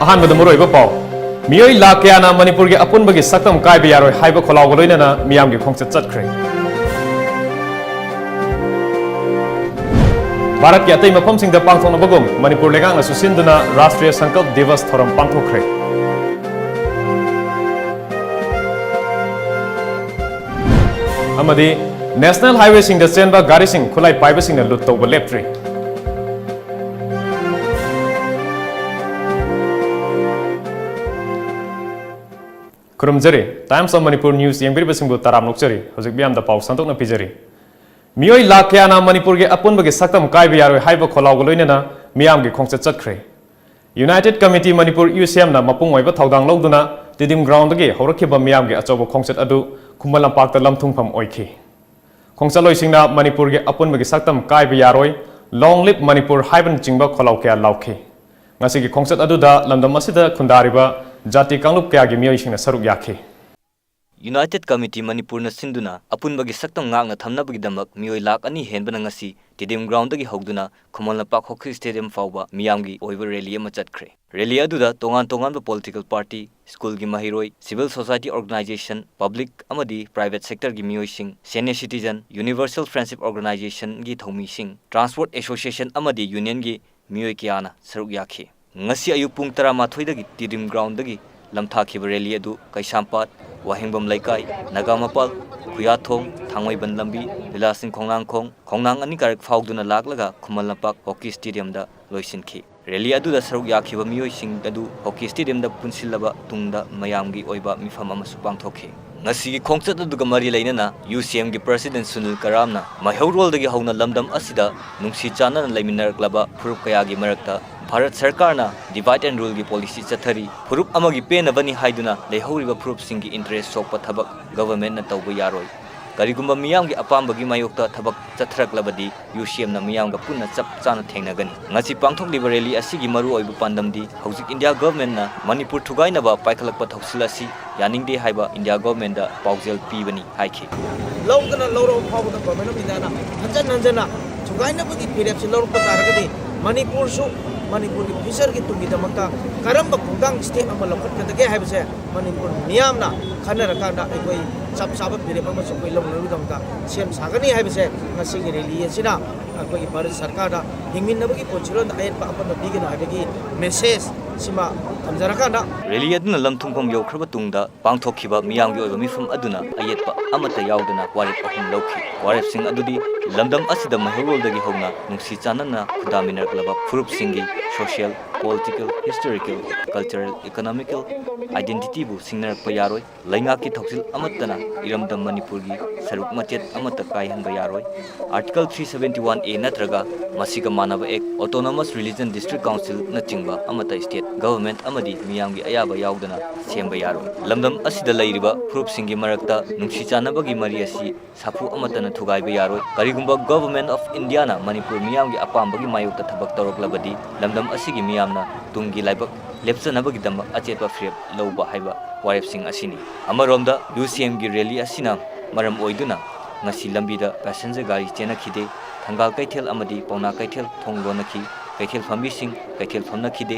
अहानबद मरोइब पाव मियोई लाख कयाना मणिपुर के अपुनबगी सक्तम कायबा यारोय हाइब खोलाव लोइनना मियामगी खोंगचत चतख्रे भारत के अतई मफमसिंगदा पांगथोनबगुम मणिपुर लेगांगना सुसिंदुना राष्ट्रीय संकल्प दिवस थोरम पांगथोखरे अमदी नेशनल हाईवे सिंगदा चेनबा गारीसिंग खुलाई पाइबसिंगना लुट तौबा लेप्ट्री खुरुमजरी टाइम्स ऑफ मणिपुर न्यूज येंबिरबसिंगबु तराम नोकजरी हजिक बियामदा पाव संतोकना पिजरी मियोई लाख कयाना मणिपुर के अपुनबगी सक्तम कायबा यारोय हाइब खोलाव लोइनना मियामगी खोंगचत चतख्रे यूनाइटेड कमिटी मणिपुर यूसीएमना मपुंग ओइबा थौदांग लौदुना तिदिम ग्राउंडगी हौरखिबा मियामगी अचौबा खोंगचत अदु खुम्बल लंपाकता लमथुंगफम ओइखि खोंगचलोइसिंगना मणिपुर के अपुनबगी सक्तम कायबा यारोय लॉन्ग लिव मणिपुर हाइबन चिंबा खोलाव कया लाउखि ngasi khongchat aduda lamdam asida khundariba jati kangluk kya gi miyoi saruk yakhi United Committee Manipur na sinduna apunbagi saktam ngakna thamnabagi damak miyoi lak ani henbana ngasi tidim ground dagi hogduna Khumalna Pak Hockey Stadium fawba miyamgi oiba rally ama chatkre rally aduda tongan ba political party school gi mahiroi civil society organization public amadi private sector gi miyoi sing senior citizen universal friendship organization gi thomi sing transport association amadi union gi मियोई Kiana सरुक याखी ngasi ayuk pung 12 dagi tidim ground dagi lamthakhiba rally adu kaisampat wahingbam laikai nagamapal kuyathong thangmaiban lambi lilasing khongnang ani karak fauduna laklaga Khumal Lampak Hockey Stadium da loisinki rally adu da saruk yakhiba miyoi sing adu hockey stadium da punsilaba tungda mayamgi oiba mifam amasu pangthokhi ngasi khongchat aduga mari lainana UCM gi president Sunil Karamna maihorol dagi hauna lamdam asida nungsi chana laiminaraklaba furup kaya gi marakta Bharat Sarkarna divide and rule gi policy chathari furup amagi penabani haiduna leihoriba furup singi interest sokpa thabak government na tawba yaroi karigumba miyam gi apambagi mayokta thabak chathraklabadi UCM na miyam ga punna chap chana thengnagani ngasi pangthok liberally asigi maru oibu pandamdi hojik India government na Manipur thugaina ba paikhalakpa thoksilasi yaningde haiba India government da paujel pibani haiki lawdana lawro phawda government of India na hanjana thugaina bagi pirep se lawro pataragadi Manipur ki future ki tungi damakta karamba khungdang state ama lokhat kadage haibse Manipur miyamna khana rakanda ekoi chap chaba pirep ama sokoi lawru damta sem sagani haibse ngasi gi rally asina akoi Bharat Sarkar da hingmin nabagi pochiron ayat pa apana bigina habegi message sima tamjarakanda rally aduna lamthungpham yaukhra tungda pangthokhiba miyamgi oiba mifam aduna ayetpa amata yauduna warip ahum lokhi warip sing adudi lamdam asida mahorol dagi hona nungsi chanana khudaminar furup singi social political historical cultural economical identity bu singnar payaroi lainga ki thoksil amatana iramdam Manipur gi saruk machet amata kai han bayaroi article 371A natraga masiga manaba ek autonomous religion district council na chingba amata state government amadi miyamgi ayaba yaudana semba yaroi lamdam asida lairiba furup singi marakta nungsi chanabagi mari asi sapu amatana thugai ba yaroi karigumba government of India na Manipur miyamgi apambagi mayukta thabak toroklabadi lamdam asigi miyamna tungi laibak lepsanabagi dam achepa frep lowba haiba warep sing asini amaromda UCM gi rally asina maram oiduna ngasi lambida passenger gari chena khide thangal kaithel amadi pauna kaithel thonglonaki kaithel fambi sing kaithel famna khide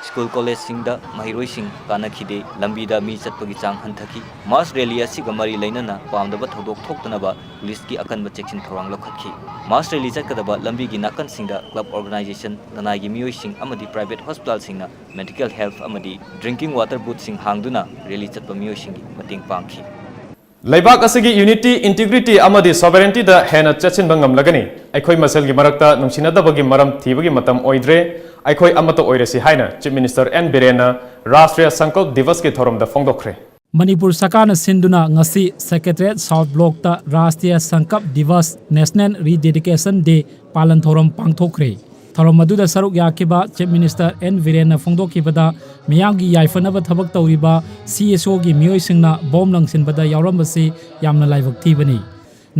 school college sing da mahiroi sing kana khide lambida mi chatpagi chang hanthaki mass rally asiga mari lainana pamdaba thodok thoktanaba police ki akanba section thorang lokhatki mass rally chakadaba lambi gi nakan singda club organization nanai gi miyoi sing amadi private hospital singna medical health amadi drinking water booth sing hangduna rally chatpa miyoi sing gi mating pangki Laibak asigi unity integrity amadi sovereignty da hena chachin bangam lagani aikhoi masel gi marakta nungsinadabagi maram thibagi matam oidre aikhoi amato oiresi haina chief minister N Birena Rashtriya Sankalp Divas ki thorom da phongdokre Manipur Sakana Sinduna ngasi Secretariat South Block ta Rashtriya Sankalp Divas National Rededication Day palan thorom pangthokre thorom aduda saruk yakiba chief minister N Birena phongdokibada miyamgi yaifanaba thabak tawriba CSO gi miyoi singna bom langsinbada yaurambasi yamna laibak thibani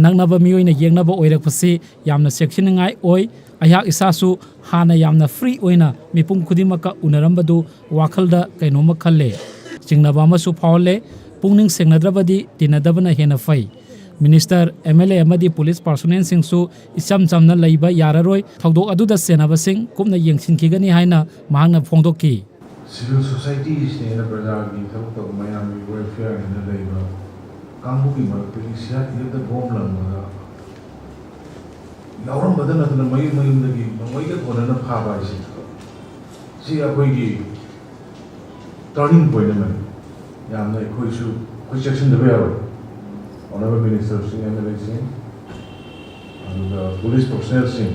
nangnaba miyoina yengnaba oirakpasi yamna sectioningai oi ayak isasu hana yamna free oina mipum khudimaka unarambadu wakhalda kainoma khalle chingnaba amasu phawle pungning sengnadrabadi tinadabana hena fai Minister MLA amadi police personnel singsu isam chamna laiba yararoi thodok aduda senaba sing kumna yengsinkhigani haina mahangna phongdoki civil society is na praja gi thab to mayam gi welfare na leiba kangbu gi mar pe sia ti da bom lang ma lauram badana na mayum da gi mai ga thona na pha ba si a koi gi turning point na yam na koi su koi section da ba honorable minister sing MLA sing and the police personnel sing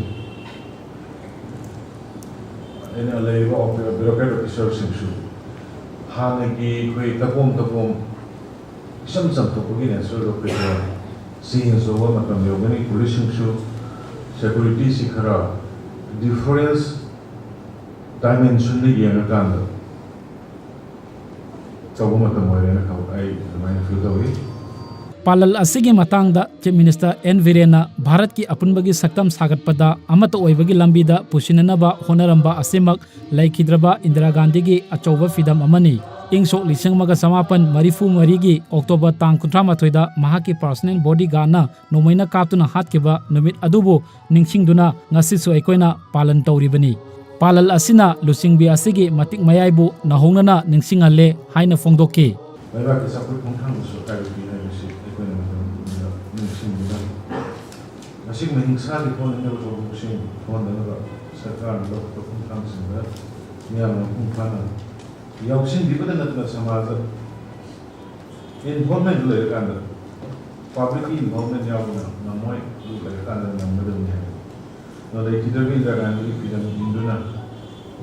in a level of bureaucrat officers sing su hanagi koi tapom some to begin and sort of seeing so what matam yogani police sing su security sikhara difference dimension ni yang kan so what matam mo na ka ai mai feel the way पालल असिगे मतंगदा chief minister N वीरेना Bharat की अपुनबगी सक्तम सागतपदा अमत ओइबगी लंबीदा पुसिननबा होनरंबा असिमक लैखिद्रबा इंदिरा गांधी की अचौब फिदम अमनी इंसो लिसिंग मगा समापन मरीफू मरीगी October तांग 38 महाकी personal body गाना नोमैना कापतुना हातकेबा नुमित अदुबो निंगसिंगदुना ngasisu aikoina पालन तौरिबनी पालल असिना लुसिंगबी असिगे मतिक मयाइबु नहोंगना निंगसिंगले हाइना फोंदोके Bapak kisah pun tentang suka lebih dari si ekonomi masih menghingsa di pon ini betul musim pon dan juga sekarang dokter tentang sebenarnya ni yang mengumpan yang sih di mana nanti sama ada involvement dulu kan public involvement yang mana namai dulu kan yang mana nanti kita bisa kan kita Indonesia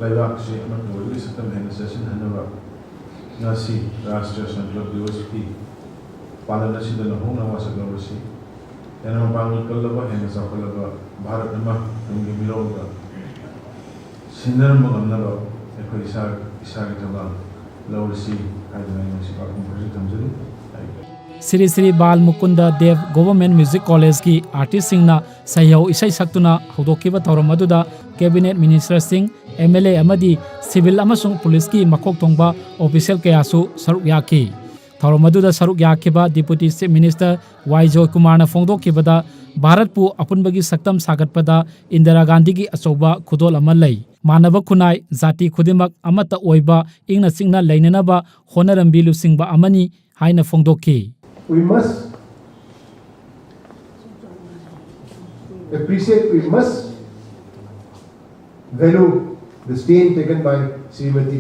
lewat si anak muda itu sistem organisasi hanya nasi Raष्ट्रीय संकल्प दिवस की पालन नसी दन होना वासक नवसी याना बांगल कल्लबा है नसा कल्लबा भारत नमा उनके मिलोगा सिंदर मगन्नबा एको इसा के तबा लवसी काजनाई नसी बाकुम प्रति तमजरी Shri Shri Bal Mukund Dev government music college की आर्टिस्ट सिंगना सहयोग इसै सक्तुना हौदोकिबा थौरम अदुदा कैबिनेट मिनिस्टर सिंह MLA अमदी सिविल अमसुंग पुलिस की मकोक थोंबा ऑफिशियल कयासु सरुक याकी थौरम अदुदा सरुक याकीबा deputy chief minister Y Joykumar ना फोंदोकिबदा भारत पु अपुनबगी सक्तम सागतपदा इंदिरा गांधी की अचौबा खुदोल अमा लई मानव खुनाई जाति खुदिमक अमता ओइबा इंगना सिंगना लैननबा होनरंबी लुसिंगबा अमनी हाइना फोंदोकी We must appreciate, we must value the stand taken by Srimati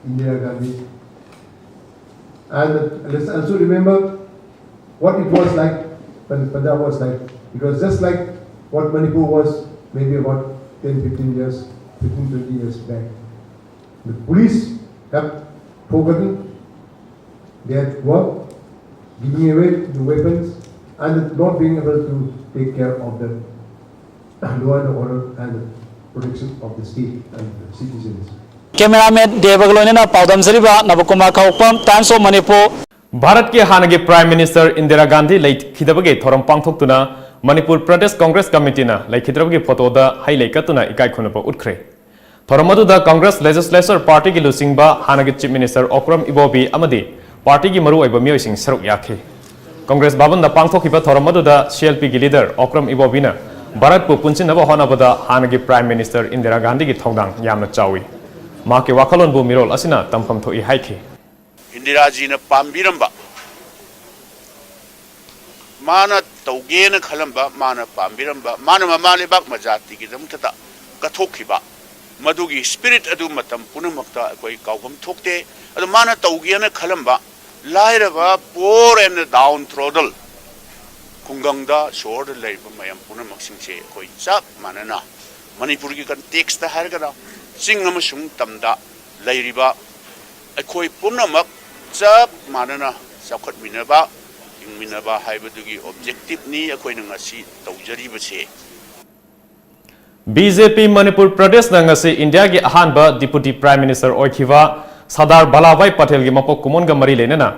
Indira Gandhi. And let's also remember what it was like when Punjab was like. It was just like what Manipur was maybe about 10-15 years, 15-20 years back. The police have forgotten their work, giving away the weapons and not being able to take care of the law and order and the protection of the state and the citizens. Cameraman देवगलोनेना पाउदम जरिबा Nabakumar Khaupam Times of Manipur Bharat के हानगे prime minister Indira Gandhi लैखिदबगे थोरम पांगथोक्तुना Manipur Pradesh Congress कमिटीना लैखिद्रबगे फोटोदा हाई लैकतुना इकाई खुनबा उठख्रे थोरम अदुदा कांग्रेस लेजिस्लेचर पार्टी की लुसिंगबा हानगे चीफ मिनिस्टर ओक्रम इबोबी अमदी पार्टी की मरु ओइबा मियोइसिंग सरुक याखी कांग्रेस बाबनदा पांगथोखिबा थोरम अदुदा CLP की लीडर ओक्रम इबोबीना भारत पु पुनसिनबा होनाबदा हानगे प्राइम मिनिस्टर इंदिरा गांधी की थौदांग यामना चावी माके वाखलोनबु मिरोल असिना तमफम थोई हाइखी इंदिरा जी ने पाम्बिरंबा माना तौगेन खलंबा माना पाम्बिरंबा माना ममाले बाक मजाति की दमतता कथोखिबा मधुगी स्पिरिट अदु मतम पुनमक्ता कोई काउबम थोकते अदु माना तौगेन खलंबा लाइरबा पोर एंड डाउन थ्रोडल खुंगंगदा शोर लेब मयम पुनमक्सिंगसे कोई चाप मानना मणिपुर की कंटेक्स्ट ता हारगना सिंग अमसुंग तमदा लेरिबा अखोई पुनमक चाप मानना सखत मिनबा इंगमिनबा हाइबदुगी ऑब्जेक्टिव नी अखोई नंगासी तौजरीबसे BJP मणिपुर प्रदेश नंगसे इंडिया की अहानबा deputy prime minister ओखिवा Sardar Vallabhbhai Patel की मपोक कुमोनगा मरी लेनेना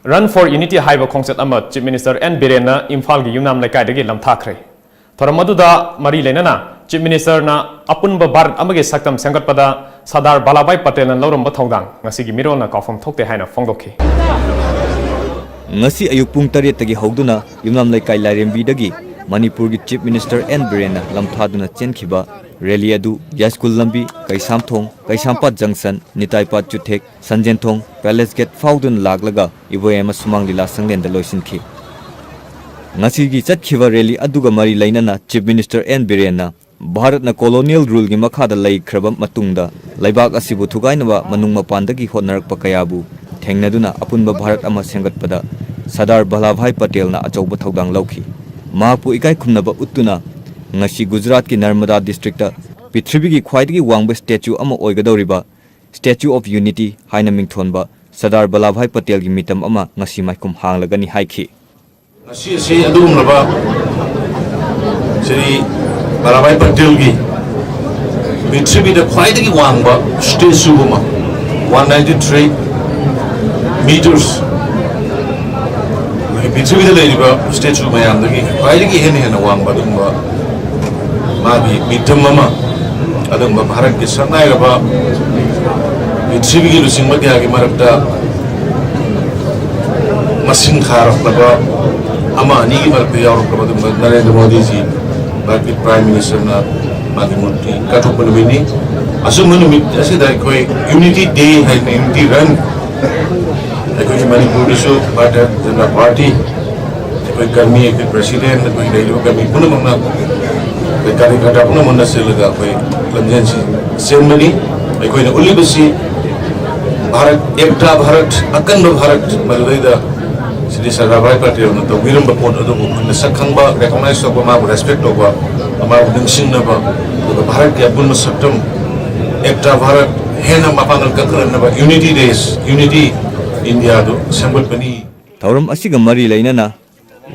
रन फॉर यूनिटी हाइबा खोंसेट अमा चीफ मिनिस्टर एन बिरेना इम्फाल की युमनाम लेकाइदगी लमथाखरे थोरम अदुदा मरी लेनेना चीफ मिनिस्टर ना अपुनबा भारत अमगे सक्तम सेंगतपदा सरदार वल्लभभाई पटेल ना लौरम थौदांग ngasi gi mirol na kaufam thokte haina phongdokhi ngasi ayuk pung 8 tagi hogduna yumnam laikai lairembi dagi Manipur ki chief minister N Birena lamthaduna chenkhiba rally adu Yaskul Lambi, Kaisamthong, Kaisampat Junction, Nitaipat Chuthek, Sanjenthong, Palace Gate Faudun Laglaga, Ivoyama Sumang Lila Sanglen the Loisinki. Nasigi Chatkiva rally aduga Mari Lainana, Chief Minister N. Birena, Bharat na colonial rule gi Makada Lai Krabam Matungda, Laibak Asibu Tugainava, Manuma Pandagi Honarak Pakayabu, Tengnaduna, Apunba Bharat Ama Sengat Pada, Sardar Vallabhbhai Patel na Achauba Thaudang Lauki. Mahapu Ikai Kumnaba Uttuna, Ngashi Gujarat ki Narmada district Pithibi ki khwaidagi wangba statue ama oigadoriba Statue of Unity haina mingthonba Sardar Vallabhbhai Patel gi mitam ama ngasi maikum hanglagani haiki. Ngasi si adum laba Sri Vallabhbhai Patel gi Pithibi da khwaidagi wangba statue ma 193 meters Pithibi da leiriba statue mayamdagi khwaidagi hena wangba dumba Magi mitam mama adum Bharat ki sangai raba Pithibi gi lusing magya gi marakta masing kharap laba ama ani gi marakta yarok laba dum Narendra Modi ji baki Prime Minister na magi murti kathopan bini asum numit asida koi Unity Day hai Unity Run koi Manipur so Bharat Janata Party koi karmi koi president koi railway karmi punamangna Kari kata pun mana selaga koi lamjan si ceremony koi na uli besi Bharat ekta Bharat akan Bharat malai Sri Sardar Vallabhbhai Patel na to wiram bapon ado ko na sakhang ba recognize to ba ma respect to ba ma dingsing na ba to Bharat ke apun masaktam ekta Bharat hena mapangal kakran na ba Unity Days Unity India do sambal pani Thauram asiga Mari Lainana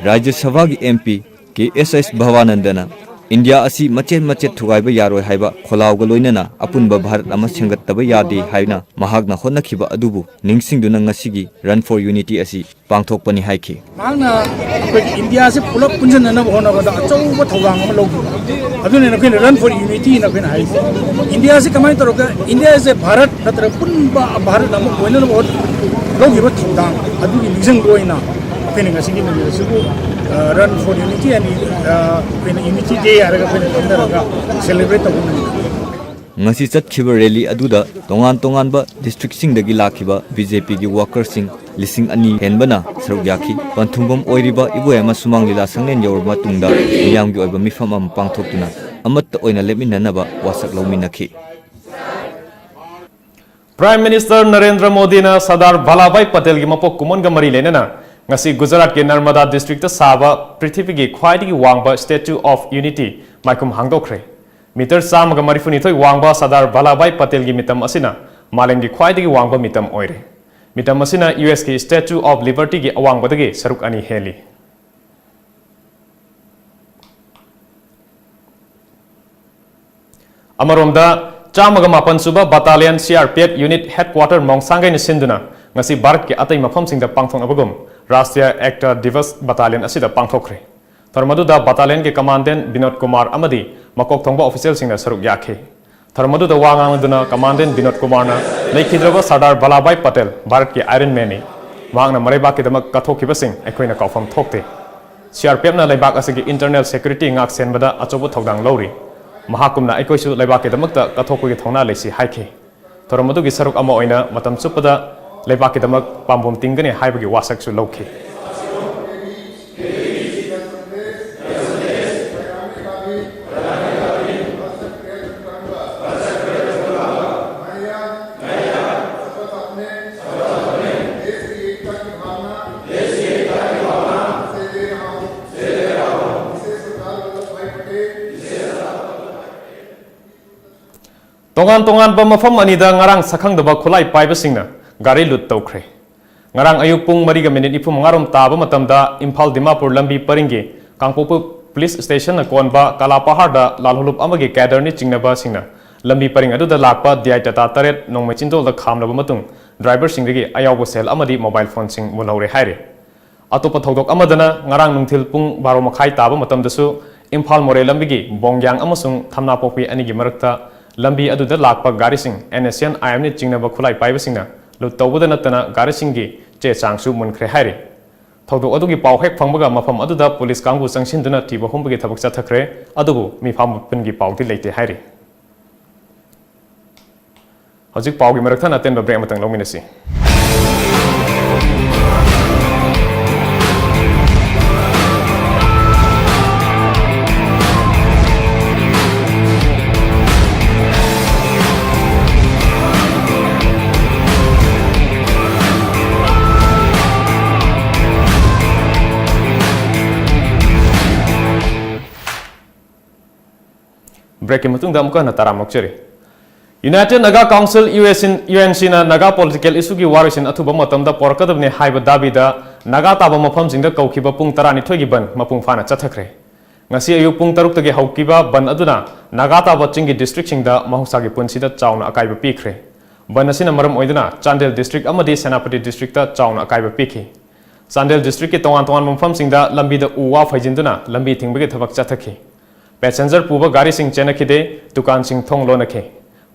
Rajya Sabha gi MP ke SS Bhavanandana India asi macet thugaiba yaroi haiba kholawga loinana apunba Bharat ama sengattaba yade haina mahagna honnakhiba adubu ningsingduna ngasigi Run for Unity asi pangthokpani haiki magna India se pulap punjanana hona bada achauba thawang ama logi adune na khin Run for Unity na khin hai India se kamai toroka India is a Bharat natra punba Bharat ama koina no logi ba thawang adugi ningsing loina khin ngasigi ni subu Run for Unity and Unity Day celebrate ngasi chatkhiba rally aduda tongan ba district sing dagi lakhiba BJP gi workers sing lising ani henbana saruk yakhi panthumbam oiriba iboyama sumang lila sanglen yorma tungda miyam gi oiba mifam am pangthoktuna amat oina leminanaba wasak lominakhi. Prime Minister Narendra Modi na Sardar Vallabhbhai Patel gi mapok kumon ga mari lenena ngasi Gujarat ke Narmada district ta saba Prithvi gi khwaidagi wangba Statue of Unity maikum hangdokre meter samaga marifuni thoi wangba Sardar Vallabhbhai Patel gi mitam asina maleng gi khwaidagi wangba mitam oire mitam asina US ki Statue of Liberty gi awangba dagi saruk ani heli Amaromda Chamaga Mapan Suba Battalion CRPF Unit Headquarter Mongsangai ni sinduna ngasi Bharat ke atai mafam singda pangthong abagum Rashtriya Ekta Divas Battalion asida pangthokre Tharmaduda Battalion ke Commandant Binod Kumar amadi makok thongba official singna saruk yakhe Tharmaduda wangangaduna Commandant Binod Kumar na leikhidraba Sardar Vallabhbhai Patel Bharat ke Iron Man ni wangna maraiba ke damak kathokiba sing aikoina kaufam thokte CRPF na laibak asigi internal security ngak senbada achobo thodang lori mahakumna aikoisu laibak ke damakta kathokoi thongna leisi haikhe Tharmadugi saruk ama oina matam chupada Leibak ke damak pambom tinggani haibagi wasak su lauke. Tongan-tongan pemafam anida ngarang sakang daba khulai paiba singna Gari lut tawkre ngarang ayuk pung 3 ifum ngarom taba matamda Imphal Dimapur lambi paringi Kangpopu police station na konba Kalapahar da lalhulup amagi kaderni chingnaba singna lambi paring adu da lakpa diai tata taret nongmai chindol da khamlaba matung driver singgi ayawbo sel amadi mobile phone sing mulhore haire atopa thodok amadana ngarang nungthil pung 12 makhai taba matamdasu Imphal More lambigi bongyang amasung thamna popi anigi marakta lambi adu da lakpa gari sing NSN IM ni chingnaba khulai paiba singna Lu tawuda natana gari singi che changsu munkhre hairi थौदोक अदुगी pav Keck फंगबगा मफम अदुदा police कांगु संगसिनदुना तीब हुमबगी थबक चथखरे अदुबु मिफाम पिनगी पावदि लेते हाइरि हजिक Pawgi मरकथन अतेन break Matang लौमिनसी break के मतुंग दामुका न Taram नोक्चरी United Naga council UNC ना Naga political issue की वारिसिन अथुब मतमदा पोरकदबने HYBE दाबीदा Naga ताब मफमसिंगदा कौखिबा पुंग 12 की बन मपुंग फाना चथखरे ngasi ayuk pung 6 tagi haukiba ban aduna naga ताब चिंगी डिस्ट्रिक्ट सिंगदा महौसागी पुंसिदा चाउना अकाइबा पीखरे ban asina maram oiduna Chandel district अमदी सेनापति डिस्ट्रिक्ट ता चाउना अकाइबा पीखि चांदेल डिस्ट्रिक्ट के तोंगान मफमसिंगदा लंबीदा उवा फैजिंदुना लंबी थिंगबगे थबक चथखि पैसेंजर पूब गाड़ी सिंह चेनखिदे दुकान सिंह थोंग लोनखे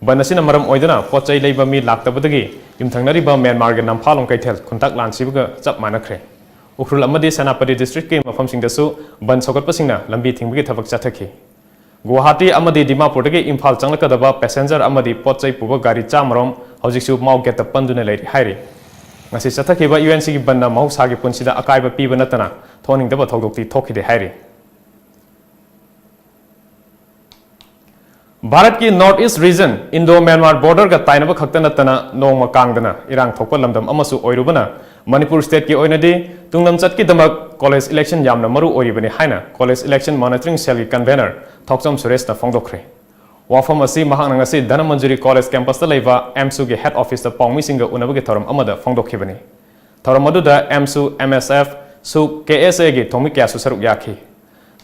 बनसिना मरम ओइदना पोचै लेबा मी लाक्तबदगी युमथंगनरिबा म्यांमार गे नम्फालों कैथेल खुंताक लानसिबगा चप मानखरे उखरुल अमदी सेनापति डिस्ट्रिक्ट के मफम सिंगदसु बन सौगतपसिंगना लंबी थिंगबगे थबक चथखि गुवाहाटी अमदी दिमापुरदगी इम्फाल चंगलकदबा पैसेंजर अमदी पोचै पूब गाड़ी चामरोम हौजिकसु माउगेट पंदुने लेरि हाइरि ngasi चथखिबा UNC की बनना महौसागी पुंसिदा अकाइबा पीबा नतना थोनिंगदबा थौदोक्ति थोखिदे हाइरि भारत की north east region Indo Myanmar border का ताइनब खक्त नतना नोंग कांगदना इरांग थोप लमदम अमसु ओइरुबना मणिपुर स्टेट की ओइनदि तुंगनम चटकी दमक कॉलेज इलेक्शन यामना मरु ओइरिबने हाइना कॉलेज इलेक्शन मॉनिटरिंग सेल की कन्वेनर थोकचम सुरेश ना फोंगदोखरे वाफम असि महांग ngasi धनमंजुरी कॉलेज कैंपस ता लेबा एमसु के हेड ऑफिस ता पांगमी सिंगा उनबगे थरम अमदा फोंगदोखिबनी थरम अदुदा एमसु MSF सु KSA गे थोमि क्यासु सरुक याखि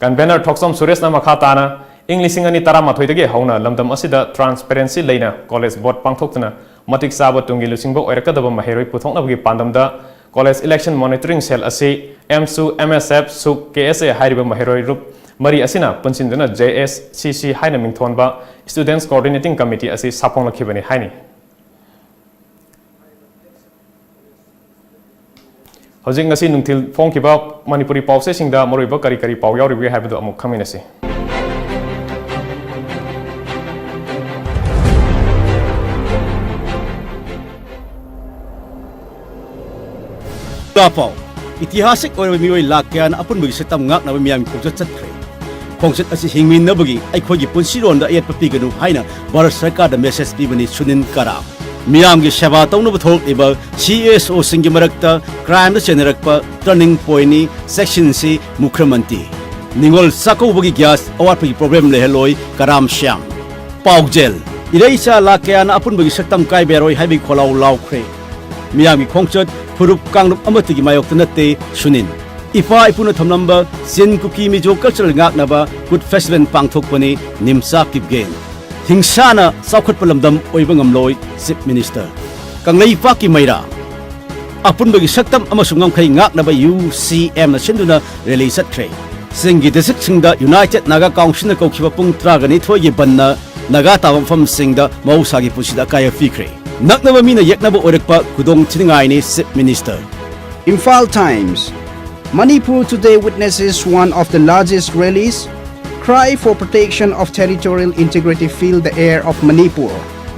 कन्वेनर थोकचम सुरेश ना मखा ताना इंग लिसिंग अनि तारा माथोइदगे हौना लमदम असिदा ट्रांसपेरेंसी लेना कॉलेज बोर्ड पांगथोक्तना मतिक साब Tungi लुसिंगबो ओइरकदब महेरोइ पुथोकनबगी पांदमदा college election monitoring cell असि एमसु MSF सु KSA हाइरिबा महेरोइ रूप मरी असिना पंसिनदना JSCC हाइना मिंथोनबा स्टूडेंट्स कोऑर्डिनेटिंग कमिटी असि सापोंगलखिबनि हाइनि हजिंग ngasi nungthil phongkiba manipuri pause singda moroiba kari kari paw yauribe haibadu amuk khaminasi Tapau इतिहासिक और मियोई लाक्यान अपुन बगी सेतम ngak na मियाम खोजत चतखरे खोंगसत असि हिंगमिन न बगी अखोगी पुंसिरोन दा एत पपिगनु हाइना भारत सरकार दा मेसेज पिबनी सुनिन करा मियाम गी सेवा तौनु बथोक एबा CSO सिंगी मरकता क्राइम दा चेनरकपा टर्निंग पॉइंट नि सेक्शन सी मुख्यमंत्री निगोल साको बगी ग्यास अवारपगी प्रॉब्लम लेहलोय कराम श्याम पाउजेल इरेसा लाक्यान अपुन बगी सेतम काय बेरोय हाइबी खोलाव लावखरे मियाम गी खोंगचत फुरुप कांगलुप अमतगी मायोक्ता नते सुनिन इफा इपुना थमलंबा सिन कुकी मिजो कल्चरल गाकनबा गुड फेस्टिवल पांगथोकपनि निमसा किपगेन हिंसाना साउखट पलमदम ओइबंगमलोय चीफ मिनिस्टर कंगलई पाकी मैरा अपुनबगी सक्तम अमसुंगम खै गाकनबा UCM ना सिंदुना रैली सत्रे सिंगी डिस्ट्रिक्ट सिंगदा यूनाइटेड नागा काउंसिल कौखिबा पुंग 32 गी बन्ना नागा तावमफम सिंगदा मौसागी पुसिदा काय फिख्रे नकनबा मीना यकनबा ओरकपा खुदोंग चिनिंगाइनि chief minister Imphal Times. Manipur today witnesses one of the largest rallies. Cry for protection of territorial integrity fill the air of Manipur.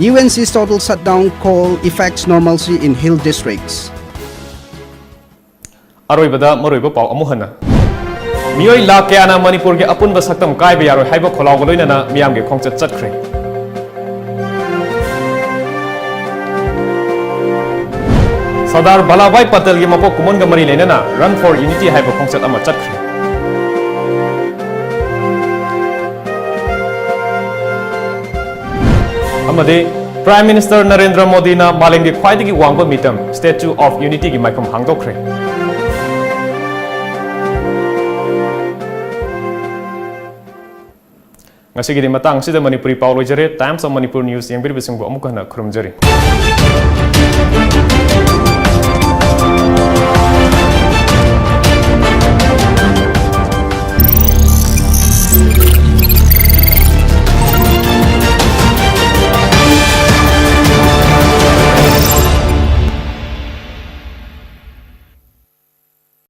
UNC's total shutdown call effects normalcy in hill districts. अरोइबदा मरोइबा पाव अमुहना मियोइ लाक्याना मणिपुर के अपुनबा सक्तम काइबा यारोइ हाइबा खोलावग लोइनना मियाम गे खोंगचत चतखरे सरदार वल्लभभाई पटेल की मपोक Koeman मरी लेना run for unity है खोंगचत अमा चतखरे अमदे prime minister Narendra Modi ना मालेम की ख्वाइदगी वांगबा मितम statue of unity की माइकम हांगदोखरे ngasi matang sida Manipuri paw loijare Times of Manipur News yang beri besingbo amuka na khurumjari